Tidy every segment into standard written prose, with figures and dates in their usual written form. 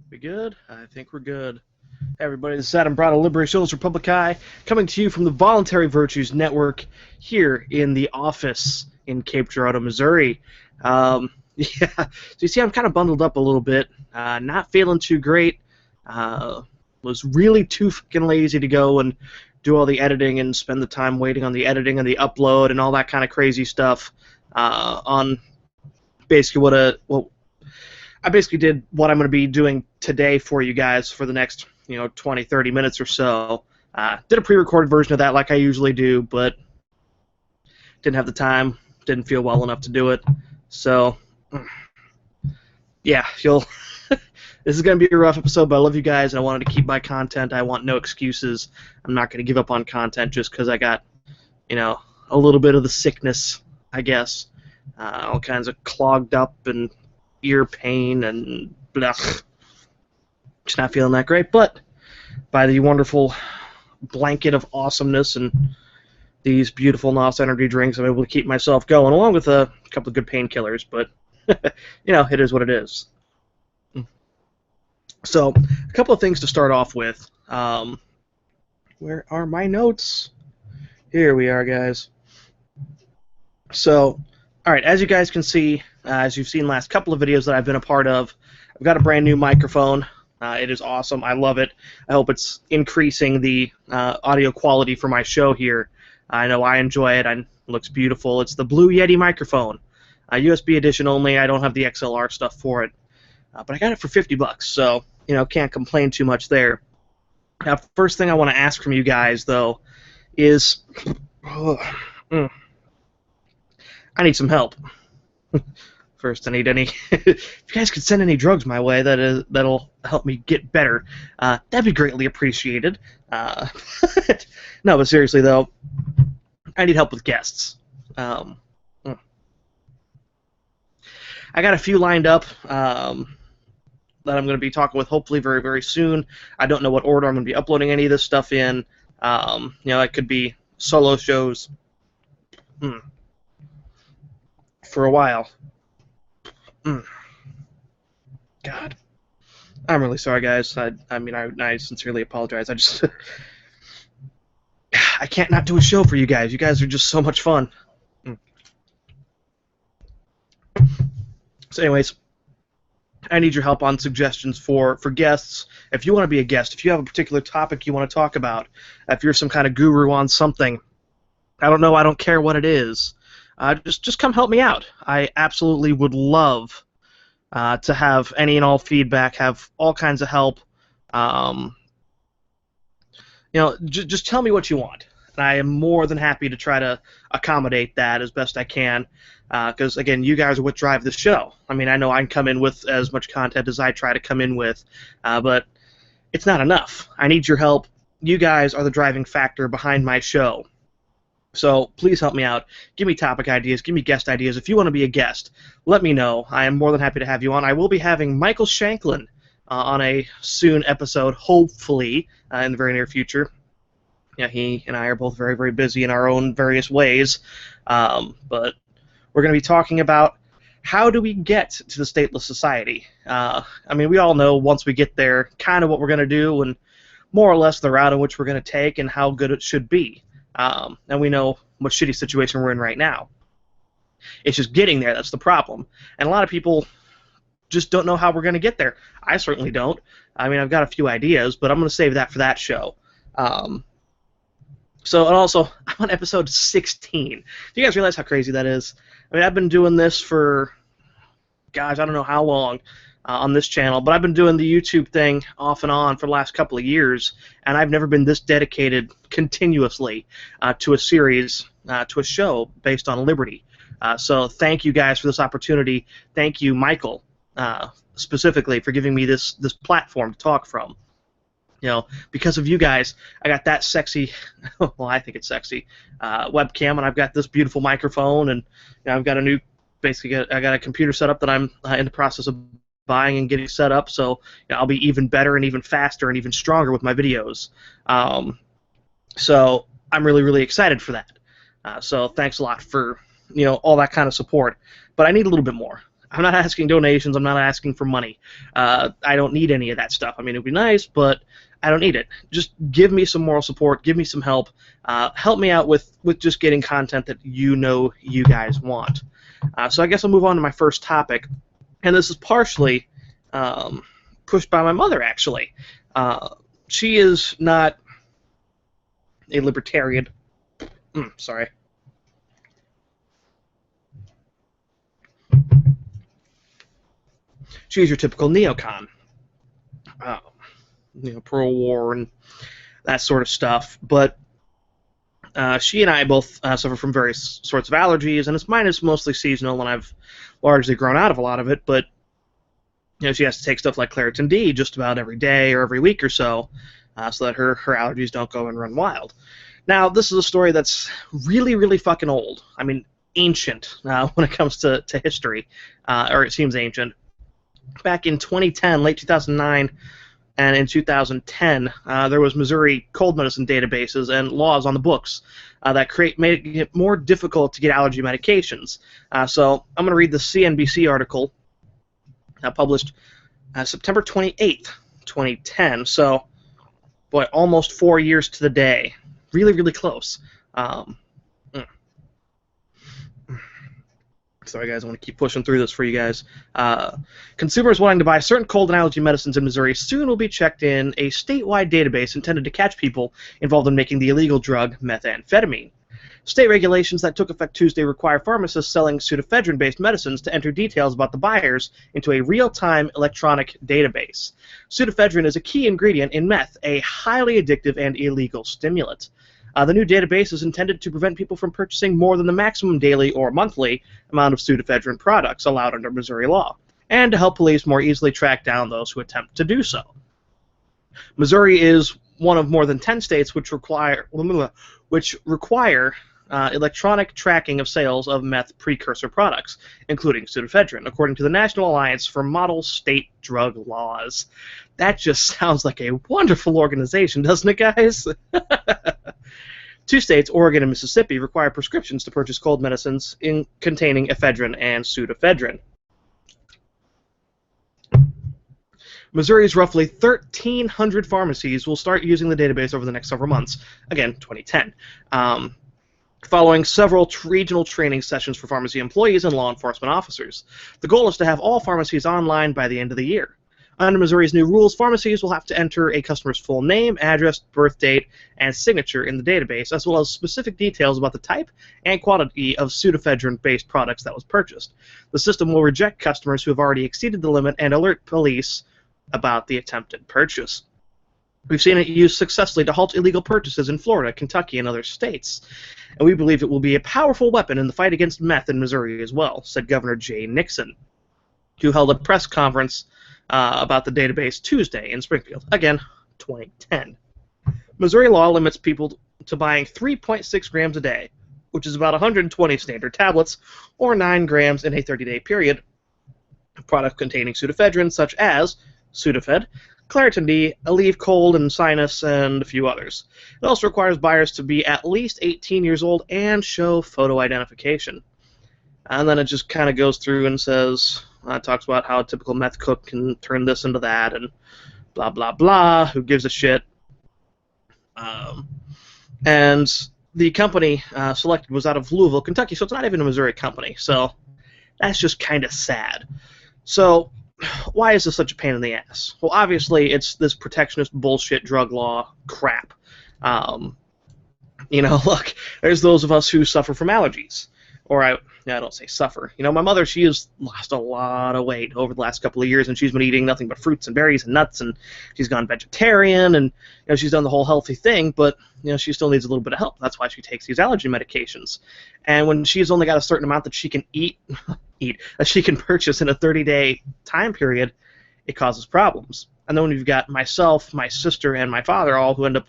We good? I think we're good. Hey everybody, this is Adam Brown of Liberationis, Reipublicae, coming to you from the Voluntary Virtues Network here in the office in Cape Girardeau, Missouri. Yeah, so you see I'm kind of bundled up a little bit, not feeling too great. Was really too fucking lazy to go and do all the editing and spend the time waiting on the editing and the upload and all that kind of crazy stuff on basically I basically did what I'm going to be doing today for you guys for the next 20, 30 minutes or so. Did a pre-recorded version of that like I usually do, but didn't have the time, didn't feel well enough to do it. So, yeah, this is going to be a rough episode, but I love you guys, and I wanted to keep my content. I want no excuses. I'm not going to give up on content just because I got, a little bit of the sickness, I guess. All kinds of clogged up and ear pain and blah. Just not feeling that great, but by the wonderful blanket of awesomeness and these beautiful NOS energy drinks, I'm able to keep myself going, along with a couple of good painkillers, but, it is what it is. So, a couple of things to start off with. Where are my notes? Here we are, guys. So, alright, as you guys can see, as you've seen last couple of videos that I've been a part of, I've got a brand new microphone. It is awesome. I love it. I hope it's increasing the audio quality for my show here. I know I enjoy it. It looks beautiful. It's the Blue Yeti microphone. USB edition only. I don't have the XLR stuff for it. But I got it for $50, so, can't complain too much there. Now, first thing I want to ask from you guys, though, is I need some help. First, I need any. If you guys could send any drugs my way, that'll help me get better. That'd be greatly appreciated. No, but seriously though, I need help with guests. I got a few lined up that I'm going to be talking with hopefully very, very soon. I don't know what order I'm going to be uploading any of this stuff in. It could be solo shows for a while. God. I'm really sorry, guys. I sincerely apologize. I can't not do a show for you guys. You guys are just so much fun. So anyways, I need your help on suggestions for guests. If you want to be a guest, if you have a particular topic you want to talk about, if you're some kind of guru on something, I don't know, I don't care what it is, just come help me out. I absolutely would love to have any and all feedback, have all kinds of help. Just tell me what you want. And I am more than happy to try to accommodate that as best I can. Because, again, you guys are what drive the show. I mean, I know I can come in with as much content as I try to come in with, but it's not enough. I need your help. You guys are the driving factor behind my show. So please help me out. Give me topic ideas. Give me guest ideas. If you want to be a guest, let me know. I am more than happy to have you on. I will be having Michael Shanklin on a soon episode, hopefully, in the very near future. Yeah, he and I are both very, very busy in our own various ways. But we're going to be talking about how do we get to the stateless society. We all know once we get there kind of what we're going to do and more or less the route in which we're going to take and how good it should be. And we know what shitty situation we're in right now. It's just getting there that's the problem. And a lot of people just don't know how we're going to get there. I certainly don't. I've got a few ideas, but I'm going to save that for that show. And also, I'm on episode 16. Do you guys realize how crazy that is? I've been doing this for, gosh, I don't know how long on this channel, but I've been doing the YouTube thing off and on for the last couple of years, and I've never been this dedicated continuously to a series, to a show based on liberty. So thank you guys for this opportunity. Thank you, Michael, specifically for giving me this platform to talk from. Because of you guys, I got that sexy, well, I think it's sexy, webcam, and I've got this beautiful microphone, and I've got I got a computer set up that I'm in the process of buying and getting set up, so I'll be even better and even faster and even stronger with my videos. So I'm really, really excited for that. So thanks a lot for all that kind of support. But I need a little bit more. I'm not asking donations. I'm not asking for money. I don't need any of that stuff. I mean, it would be nice, but I don't need it. Just give me some moral support. Give me some help. Help me out with just getting content that you guys want. So I guess I'll move on to my first topic. And this is partially pushed by my mother, actually. She is not a libertarian. Sorry. She's your typical neocon. Pro-war and that sort of stuff. But she and I both suffer from various sorts of allergies, and mine is mostly seasonal, and I've largely grown out of a lot of it. But she has to take stuff like Claritin D just about every day or every week or so that her allergies don't go and run wild. Now, this is a story that's really, really fucking old. I mean, ancient when it comes to history, or it seems ancient. Back in 2010, late 2009, and in 2010, there was Missouri cold medicine databases and laws on the books that made it more difficult to get allergy medications. So I'm going to read the CNBC article published September 28th, 2010. So, boy, almost 4 years to the day. Really, really close. Sorry, guys, I want to keep pushing through this for you guys. Consumers wanting to buy certain cold and allergy medicines in Missouri soon will be checked in a statewide database intended to catch people involved in making the illegal drug methamphetamine. State regulations that took effect Tuesday require pharmacists selling pseudoephedrine-based medicines to enter details about the buyers into a real-time electronic database. Pseudoephedrine is a key ingredient in meth, a highly addictive and illegal stimulant. The new database is intended to prevent people from purchasing more than the maximum daily or monthly amount of pseudoephedrine products allowed under Missouri law, and to help police more easily track down those who attempt to do so. Missouri is one of more than 10 states which require electronic tracking of sales of meth precursor products, including pseudoephedrine, according to the National Alliance for Model State Drug Laws. That just sounds like a wonderful organization, doesn't it, guys? 2 states, Oregon and Mississippi, require prescriptions to purchase cold medicines containing ephedrine and pseudoephedrine. Missouri's roughly 1,300 pharmacies will start using the database over the next several months. Again, 2010. Following several regional training sessions for pharmacy employees and law enforcement officers. The goal is to have all pharmacies online by the end of the year. Under Missouri's new rules, pharmacies will have to enter a customer's full name, address, birth date, and signature in the database, as well as specific details about the type and quantity of pseudoephedrine-based products that was purchased. The system will reject customers who have already exceeded the limit and alert police about the attempted purchase. We've seen it used successfully to halt illegal purchases in Florida, Kentucky, and other states. And we believe it will be a powerful weapon in the fight against meth in Missouri as well, said Governor Jay Nixon, who held a press conference about the database Tuesday in Springfield. Again, 2010. Missouri law limits people to buying 3.6 grams a day, which is about 120 standard tablets, or 9 grams in a 30-day period, of products containing pseudoephedrine, such as Sudafed, Claritin D, Aleve Cold and Sinus, and a few others. It also requires buyers to be at least 18 years old and show photo identification. And then it just kind of goes through and says, talks about how a typical meth cook can turn this into that, and blah, blah, blah, who gives a shit. And the company selected was out of Louisville, Kentucky, so it's not even a Missouri company. So that's just kind of sad. So why is this such a pain in the ass? Well, obviously, it's this protectionist bullshit drug law crap. Look, there's those of us who suffer from allergies. Or I don't say suffer. My mother, she has lost a lot of weight over the last couple of years, and she's been eating nothing but fruits and berries and nuts, and she's gone vegetarian, and she's done the whole healthy thing, but she still needs a little bit of help. That's why she takes these allergy medications. And when she's only got a certain amount that she can that she can purchase in a 30-day time period, it causes problems. And then when you've got myself, my sister, and my father all who end up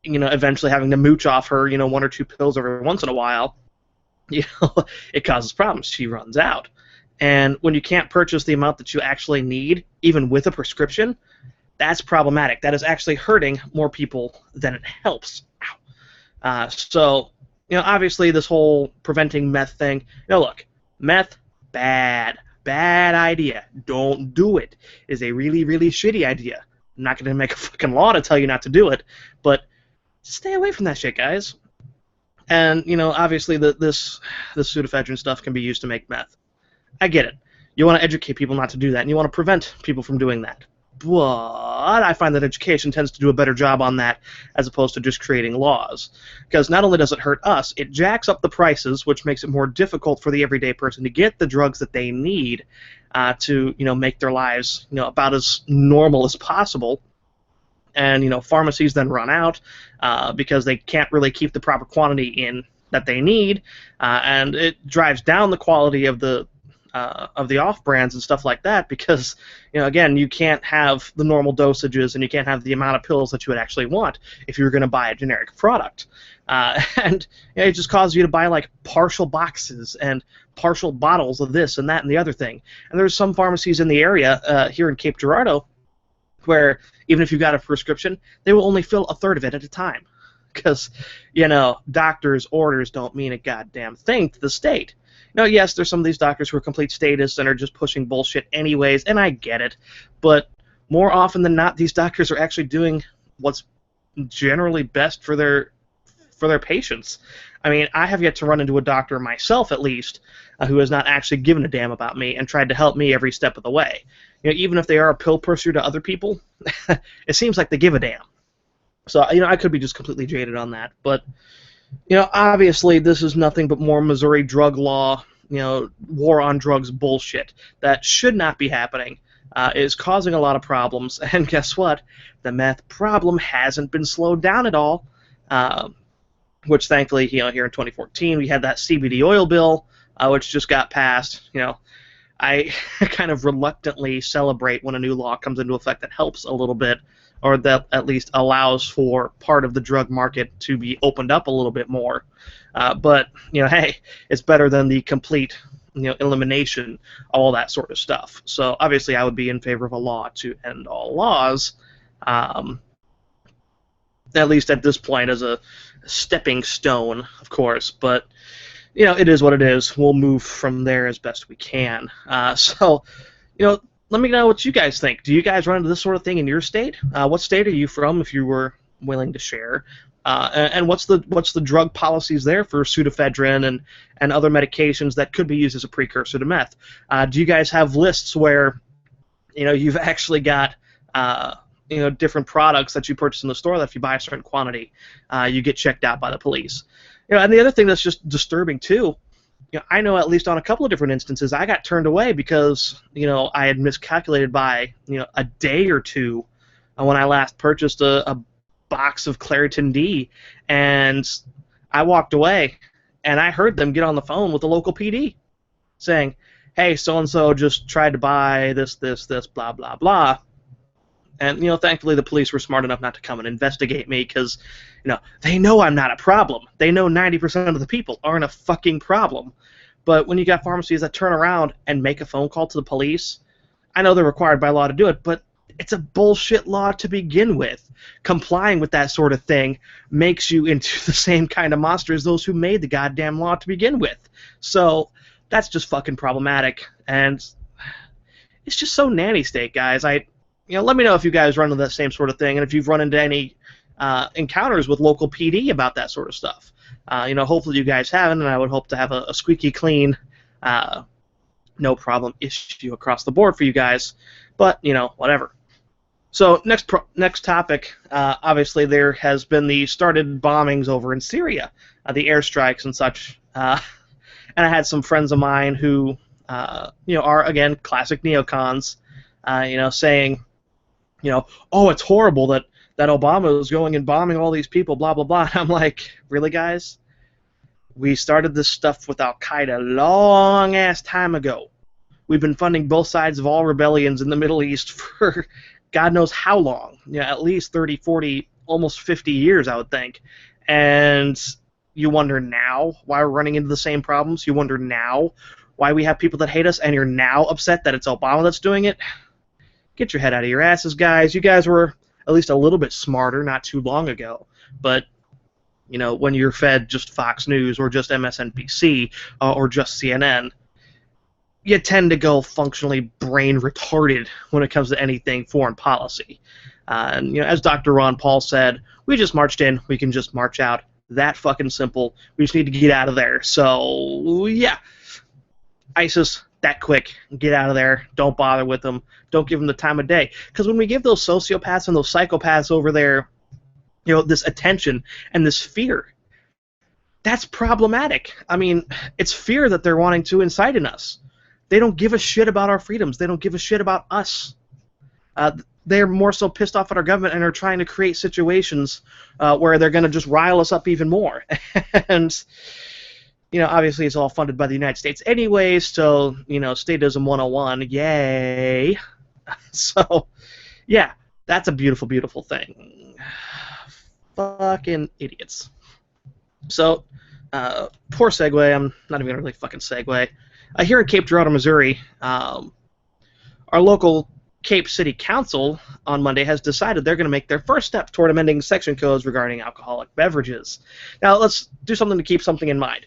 eventually having to mooch off her 1 or 2 pills every once in a while, it causes problems. She runs out. And when you can't purchase the amount that you actually need, even with a prescription, that's problematic. That is actually hurting more people than it helps. So, obviously this whole preventing meth thing, look, meth, bad. bad idea. Don't do it. It is a really, really shitty idea. I'm not going to make a fucking law to tell you not to do it, but stay away from that shit, guys. And, you know, obviously this pseudoephedrine stuff can be used to make meth. I get it. You want to educate people not to do that, and you want to prevent people from doing that. But I find that education tends to do a better job on that as opposed to just creating laws. Because not only does it hurt us, it jacks up the prices, which makes it more difficult for the everyday person to get the drugs that they need to, you know, make their lives, you know, about as normal as possible. And, you know, pharmacies then run out because they can't really keep the proper quantity in that they need, and it drives down the quality of the off-brands and stuff like that because, you know, again, you can't have the normal dosages and you can't have the amount of pills that you would actually want if you were going to buy a generic product. And you know, it just causes you to buy, like, partial boxes and partial bottles of this and that and the other thing. And there's some pharmacies in the area here in Cape Girardeau where even if you got a prescription, they will only fill a third of it at a time. Because, you know, doctors' orders don't mean a goddamn thing to the state. Now, yes, there's some of these doctors who are complete statists and are just pushing bullshit anyways, and I get it. But more often than not, these doctors are actually doing what's generally best for their patients. I mean, I have yet to run into a doctor myself, at least, who has not actually given a damn about me and tried to help me every step of the way. You know, even if they are a pill pusher to other people, it seems like they give a damn. So, you know, I could be just completely jaded on that, but, you know, obviously this is nothing but more Missouri drug law, you know, war on drugs bullshit that should not be happening. Is causing a lot of problems, and guess what? The meth problem hasn't been slowed down at all, which thankfully, you know, here in 2014 we had that CBD oil bill, which just got passed. You know, I kind of reluctantly celebrate when a new law comes into effect that helps a little bit, or that at least allows for part of the drug market to be opened up a little bit more. But, you know, hey, it's better than the complete, you know, elimination of all that sort of stuff. So obviously I would be in favor of a law to end all laws, at least at this point as a stepping stone, of course. But, you know, it is what it is. We'll move from there as best we can. So, you know, let me know what you guys think. Do you guys run into this sort of thing in your state? What state are you from, if you were willing to share? And what's the drug policies there for pseudoephedrine and other medications that could be used as a precursor to meth? Do you guys have lists where, you know, you've actually got you know, different products that you purchase in the store that if you buy a certain quantity, you get checked out by the police? You know, and the other thing that's just disturbing too. You know, I know at least on a couple of different instances I got turned away because, you know, I had miscalculated by, you know, a day or two when I last purchased a box of Claritin D, and I walked away and I heard them get on the phone with the local PD saying, hey, so-and-so just tried to buy this, blah, blah, blah. And, you know, thankfully the police were smart enough not to come and investigate me because, you know, they know I'm not a problem. They know 90% of the people aren't a fucking problem. But when you got pharmacies that turn around and make a phone call to the police, I know they're required by law to do it, but it's a bullshit law to begin with. Complying with that sort of thing makes you into the same kind of monster as those who made the goddamn law to begin with. So that's just fucking problematic. And it's just so nanny state, guys. You know, let me know if you guys run into that same sort of thing, and if you've run into any encounters with local PD about that sort of stuff. You know, hopefully you guys haven't, and I would hope to have a squeaky clean, no problem issue across the board for you guys. But, you know, whatever. So next topic, obviously there has been the started bombings over in Syria, the airstrikes and such. And I had some friends of mine who, you know, are, again, classic neocons, you know, saying, you know, oh, it's horrible that Obama is going and bombing all these people, blah, blah, blah. And I'm like, really, guys? We started this stuff with Al-Qaeda long-ass time ago. We've been funding both sides of all rebellions in the Middle East for God knows how long. You know, at least 30, 40, almost 50 years, I would think. And you wonder now why we're running into the same problems? You wonder now why we have people that hate us, and you're now upset that it's Obama that's doing it? Get your head out of your asses, guys. You guys were at least a little bit smarter not too long ago. But, you know, when you're fed just Fox News or just MSNBC or just CNN, you tend to go functionally brain retarded when it comes to anything foreign policy. And as Dr. Ron Paul said, we just marched in, we can just march out. That fucking simple. We just need to get out of there. So, yeah. ISIS, that quick. Get out of there. Don't bother with them. Don't give them the time of day. Because when we give those sociopaths and those psychopaths over there, this attention and this fear, that's problematic. I mean, it's fear that they're wanting to incite in us. They don't give a shit about our freedoms. They don't give a shit about us. They're more so pissed off at our government and are trying to create situations where they're going to just rile us up even more. And, obviously it's all funded by the United States anyways, so, statism 101, yay. So, yeah, that's a beautiful, beautiful thing. Fucking idiots. So, poor segue. I'm not even going to really fucking segue. Here in Cape Girardeau, Missouri, our local Cape City Council on Monday has decided they're going to make their first step toward amending section codes regarding alcoholic beverages. Now, let's do something to keep something in mind.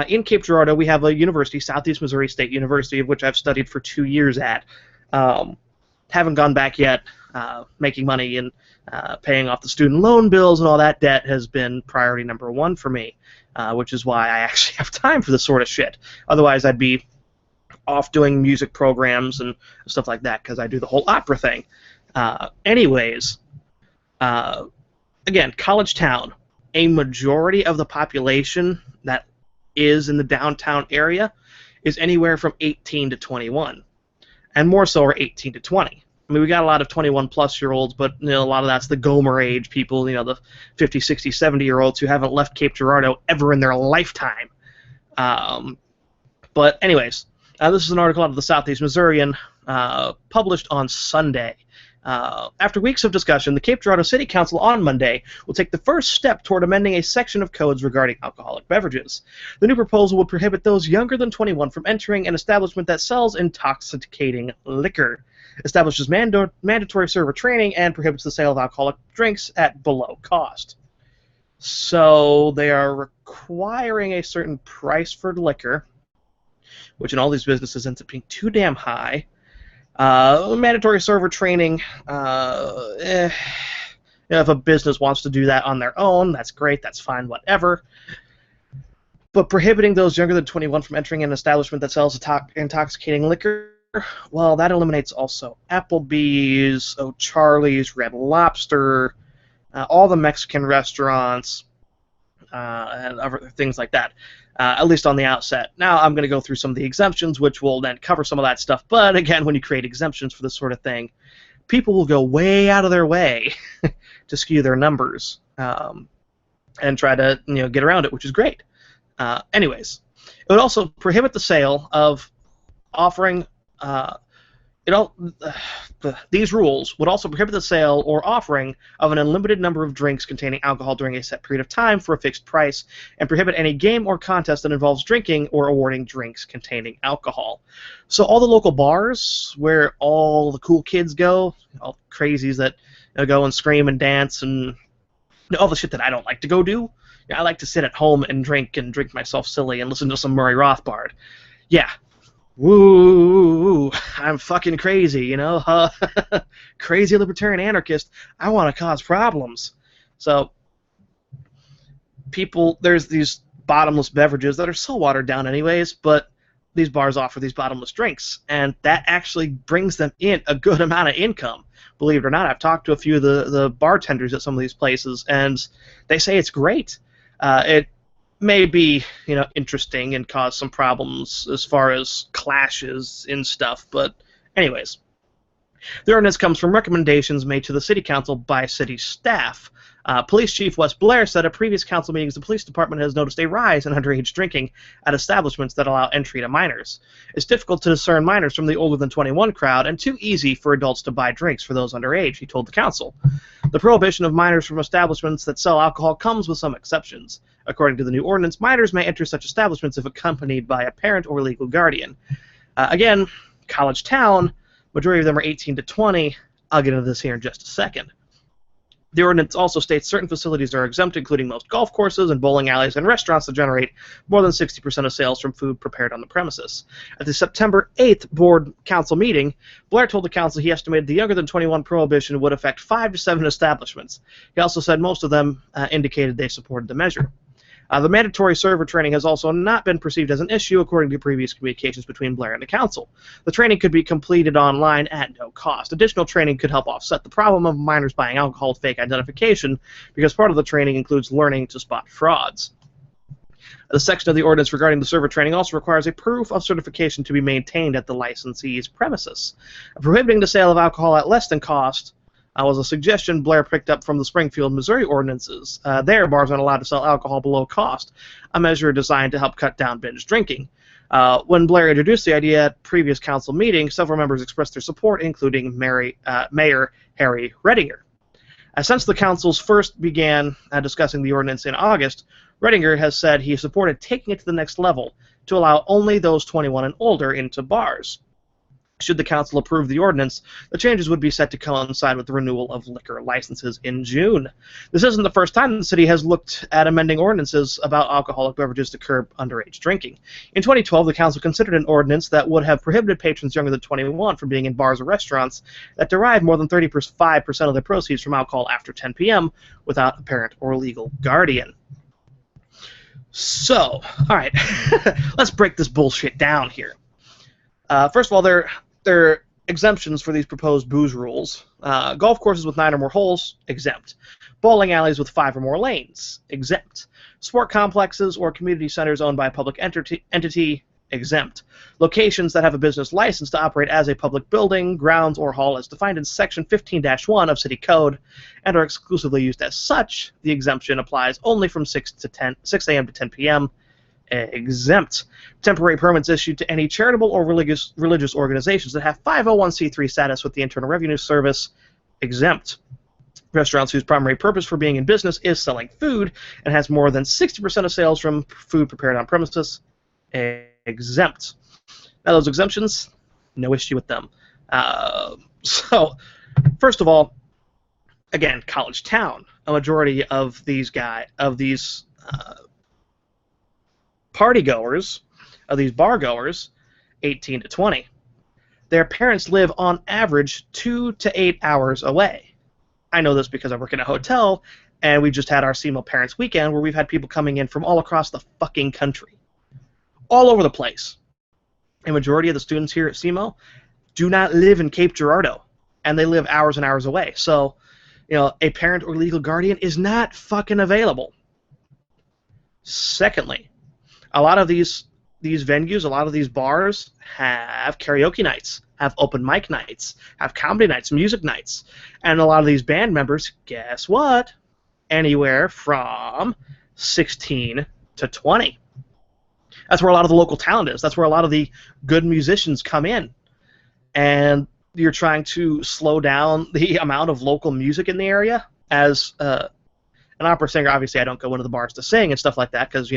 In Cape Girardeau, we have a university, Southeast Missouri State University, of which I've studied for 2 years at. Haven't gone back yet. Making money and paying off the student loan bills and all that debt has been priority number one for me, which is why I actually have time for this sort of shit. Otherwise, I'd be off doing music programs and stuff like that because I do the whole opera thing. Anyways, again, college town, a majority of the population that is in the downtown area is anywhere from 18 to 21, and more so are 18 to 20. I mean, we got a lot of 21-plus-year-olds, but a lot of that's the Gomer age people, the 50, 60, 70-year-olds who haven't left Cape Girardeau ever in their lifetime. But anyways, this is an article out of the Southeast Missourian, published on Sunday. After weeks of discussion, the Cape Girardeau City Council on Monday will take the first step toward amending a section of codes regarding alcoholic beverages. The new proposal would prohibit those younger than 21 from entering an establishment that sells intoxicating liquor, establishes mandatory server training, and prohibits the sale of alcoholic drinks at below cost. So they are requiring a certain price for liquor, which in all these businesses ends up being too damn high. Mandatory server training, if a business wants to do that on their own, that's great, that's fine, whatever. But prohibiting those younger than 21 from entering an establishment that sells intoxicating liquor, well, that eliminates also Applebee's, O'Charlie's, Red Lobster, all the Mexican restaurants, and other things like that. At least on the outset. Now I'm going to go through some of the exemptions, which will then cover some of that stuff. But again, when you create exemptions for this sort of thing, people will go way out of their way to skew their numbers and try to get around it, which is great. Anyways, it would also prohibit the sale of offering. These rules would also prohibit the sale or offering of an unlimited number of drinks containing alcohol during a set period of time for a fixed price, and prohibit any game or contest that involves drinking or awarding drinks containing alcohol. So all the local bars where all the cool kids go, all the crazies that go and scream and dance and all the shit that I don't like to go do. I like to sit at home and drink myself silly and listen to some Murray Rothbard. Yeah. Woo! I'm fucking crazy, crazy libertarian anarchist. I want to cause problems. So, there's these bottomless beverages that are so watered down anyways, but these bars offer these bottomless drinks, and that actually brings them in a good amount of income. Believe it or not, I've talked to a few of the bartenders at some of these places, and they say it's great. It may be, interesting and cause some problems as far as clashes and stuff, but anyways. The ordinance comes from recommendations made to the City Council by city staff. Police Chief Wes Blair said at previous council meetings the police department has noticed a rise in underage drinking at establishments that allow entry to minors. It's difficult to discern minors from the older than 21 crowd and too easy for adults to buy drinks for those underage, he told the council. The prohibition of minors from establishments that sell alcohol comes with some exceptions. According to the new ordinance, minors may enter such establishments if accompanied by a parent or legal guardian. Again, college town, majority of them are 18 to 20. I'll get into this here in just a second. The ordinance also states certain facilities are exempt, including most golf courses and bowling alleys and restaurants that generate more than 60% of sales from food prepared on the premises. At the September 8th Board Council meeting, Blair told the Council he estimated the younger than 21 prohibition would affect 5 to 7 establishments. He also said most of them indicated they supported the measure. The mandatory server training has also not been perceived as an issue, according to previous communications between Blair and the Council. The training could be completed online at no cost. Additional training could help offset the problem of minors buying alcohol with fake identification, because part of the training includes learning to spot frauds. The section of the ordinance regarding the server training also requires a proof of certification to be maintained at the licensee's premises. Prohibiting the sale of alcohol at less than cost was a suggestion Blair picked up from the Springfield, Missouri ordinances. There, bars aren't allowed to sell alcohol below cost, a measure designed to help cut down binge drinking. When Blair introduced the idea at previous council meetings, several members expressed their support, including Mayor Harry Redinger. Since the councils first began discussing the ordinance in August, Redinger has said he supported taking it to the next level to allow only those 21 and older into bars. Should the council approve the ordinance, the changes would be set to coincide with the renewal of liquor licenses in June. This isn't the first time the city has looked at amending ordinances about alcoholic beverages to curb underage drinking. In 2012, the council considered an ordinance that would have prohibited patrons younger than 21 from being in bars or restaurants that derive more than 35% of their proceeds from alcohol after 10 p.m. without a parent or legal guardian. So, all right, let's break this bullshit down here. First of all, there are exemptions for these proposed booze rules. Golf courses with 9 or more holes, exempt. Bowling alleys with 5 or more lanes, exempt. Sport complexes or community centers owned by a public entity, exempt. Locations that have a business license to operate as a public building, grounds, or hall as defined in Section 15-1 of City Code and are exclusively used as such, the exemption applies only from 6 a.m. to 10 p.m., exempt. Temporary permits issued to any charitable or religious organizations that have 501c3 status with the Internal Revenue Service, exempt. Restaurants whose primary purpose for being in business is selling food and has more than 60% of sales from food prepared on premises, exempt. Now those exemptions, no issue with them. So, first of all, again, college town. A majority of these party goers, of these bar goers, 18 to 20. Their parents live on average 2 to 8 hours away. I know this because I work in a hotel, and we just had our SEMO Parents Weekend where we've had people coming in from all across the fucking country. All over the place. A majority of the students here at SEMO do not live in Cape Girardeau, and they live hours and hours away. So, a parent or legal guardian is not fucking available. Secondly, a lot of these venues, a lot of these bars have karaoke nights, have open mic nights, have comedy nights, music nights. And a lot of these band members, guess what? Anywhere from 16 to 20. That's where a lot of the local talent is. That's where a lot of the good musicians come in. And you're trying to slow down the amount of local music in the area. As an opera singer, obviously I don't go into the bars to sing and stuff like that because,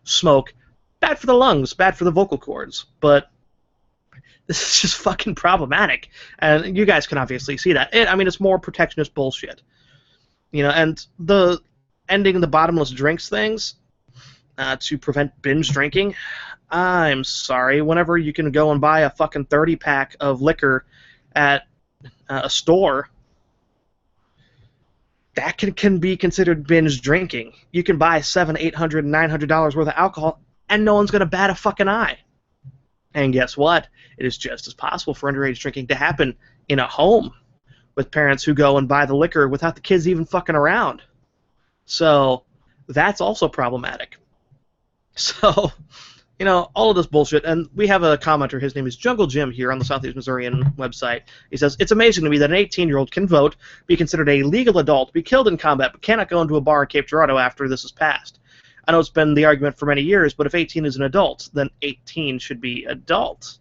smoke, bad for the lungs, bad for the vocal cords. But this is just fucking problematic. And you guys can obviously see that. It's more protectionist bullshit. And the ending the bottomless drinks things to prevent binge drinking, I'm sorry. Whenever you can go and buy a fucking 30-pack of liquor at a store, that can be considered binge drinking. You can buy $700, $800, $900 worth of alcohol, and no one's going to bat a fucking eye. And guess what? It is just as possible for underage drinking to happen in a home with parents who go and buy the liquor without the kids even fucking around. So that's also problematic. So, all of this bullshit, and we have a commenter, his name is Jungle Jim here on the Southeast Missourian website. He says, it's amazing to me that an 18-year-old can vote, be considered a legal adult, be killed in combat, but cannot go into a bar in Cape Girardeau after this is passed. I know it's been the argument for many years, but if 18 is an adult, then 18 should be adult.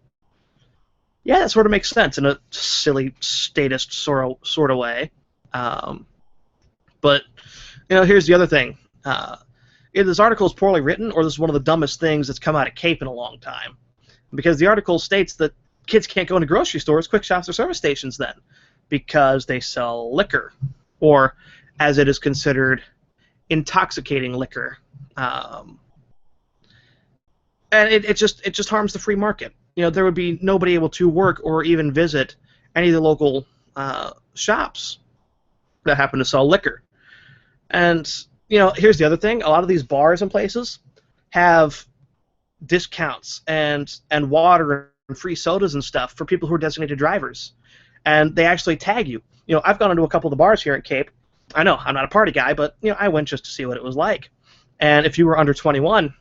Yeah, that sort of makes sense in a silly statist sort of way. But, here's the other thing. Either this article is poorly written, or this is one of the dumbest things that's come out of Cape in a long time. Because the article states that kids can't go into grocery stores, quick shops, or service stations then, because they sell liquor. Or, as it is considered intoxicating liquor. And it just harms the free market. There would be nobody able to work or even visit any of the local shops that happen to sell liquor. And here's the other thing: a lot of these bars and places have discounts and water and free sodas and stuff for people who are designated drivers, and they actually tag you. I've gone into a couple of the bars here in Cape. I know I'm not a party guy, but I went just to see what it was like. And if you were under 21,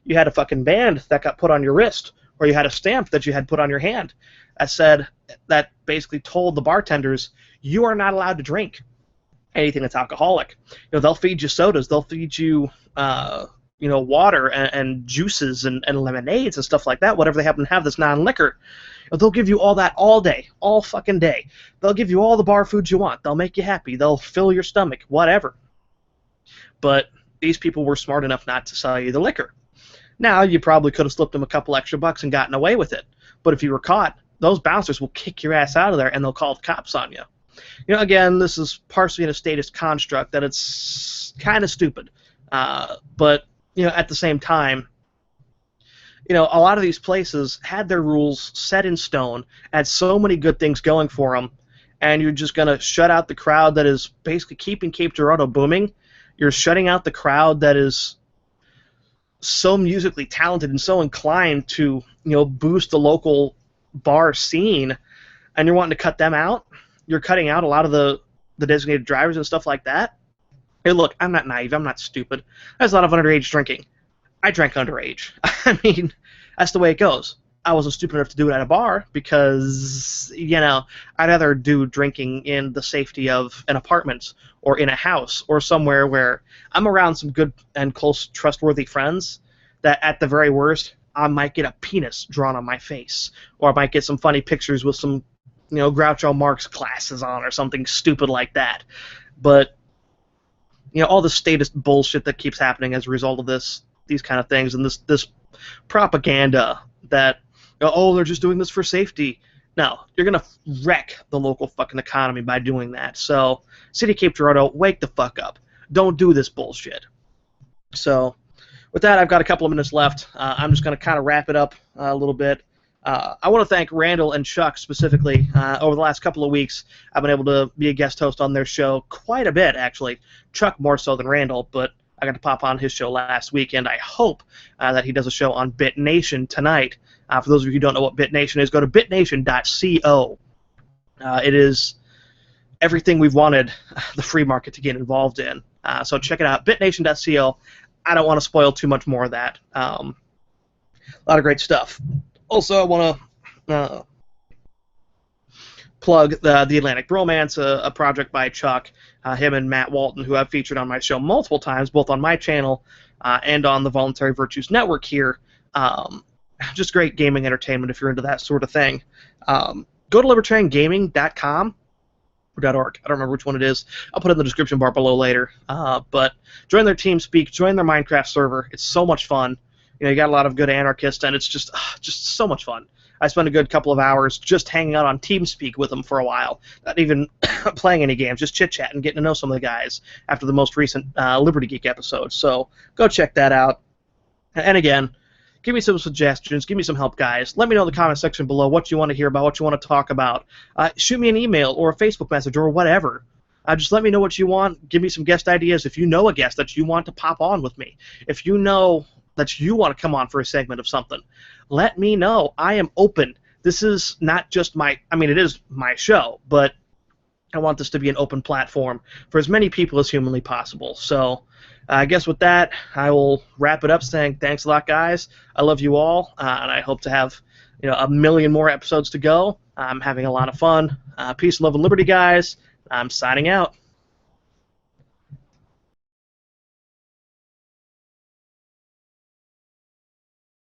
you had a fucking band that got put on your wrist, or you had a stamp that you had put on your hand that basically told the bartenders you are not allowed to drink anything that's alcoholic. They'll feed you sodas, they'll feed you water and juices and lemonades and stuff like that, whatever they happen to have that's non-liquor. They'll give you all that all day, all fucking day. They'll give you all the bar foods you want. They'll make you happy. They'll fill your stomach, whatever. But these people were smart enough not to sell you the liquor. Now, you probably could have slipped them a couple extra bucks and gotten away with it. But if you were caught, those bouncers will kick your ass out of there and they'll call the cops on you. Again, this is partially in a statist construct that it's kind of stupid. But, at the same time, a lot of these places had their rules set in stone, had so many good things going for them, and you're just going to shut out the crowd that is basically keeping Cape Girardeau booming. You're shutting out the crowd that is so musically talented and so inclined to, boost the local bar scene, and you're wanting to cut them out. You're cutting out a lot of the designated drivers and stuff like that. Hey, look, I'm not naive. I'm not stupid. There's a lot of underage drinking. I drank underage. I mean, that's the way it goes. I wasn't stupid enough to do it at a bar because, I'd rather do drinking in the safety of an apartment or in a house or somewhere where I'm around some good and close, trustworthy friends that, at the very worst, I might get a penis drawn on my face, or I might get some funny pictures with some, Groucho Marx glasses on or something stupid like that. But, all the statist bullshit that keeps happening as a result of these kind of things, and this propaganda that, they're just doing this for safety. No, you're going to wreck the local fucking economy by doing that. So, City of Cape Girardeau, wake the fuck up. Don't do this bullshit. So, with that, I've got a couple of minutes left. I'm just going to kind of wrap it up a little bit. I want to thank Randall and Chuck specifically. Over the last couple of weeks, I've been able to be a guest host on their show quite a bit, actually. Chuck more so than Randall, but I got to pop on his show last week, and I hope that he does a show on BitNation tonight. For those of you who don't know what BitNation is, go to bitnation.co. It is everything we've wanted the free market to get involved in. So check it out, bitnation.co. I don't want to spoil too much more of that. A lot of great stuff. Also, I want to plug the Atlantic Bromance, a project by Chuck, him and Matt Walton, who I've featured on my show multiple times, both on my channel and on the Voluntary Virtues Network here. Just great gaming entertainment if you're into that sort of thing. Go to libertariangaming.com or .org. I don't remember which one it is. I'll put it in the description bar below later. But join their TeamSpeak, join their Minecraft server. It's so much fun. You got a lot of good anarchists, and it's just so much fun. I spent a good couple of hours just hanging out on TeamSpeak with them for a while, not even playing any games, just chit-chatting, getting to know some of the guys after the most recent Liberty Geek episode. So go check that out. And again, give me some suggestions, give me some help, guys. Let me know in the comment section below what you want to hear about, what you want to talk about. Shoot me an email or a Facebook message or whatever. Just let me know what you want. Give me some guest ideas. If you know a guest that you want to pop on with me, if you know that you want to come on for a segment of something, let me know. I am open. This is not just it is my show, but I want this to be an open platform for as many people as humanly possible. So I guess with that, I will wrap it up saying thanks a lot, guys. I love you all, and I hope to have a million more episodes to go. I'm having a lot of fun. Peace, love, and liberty, guys. I'm signing out.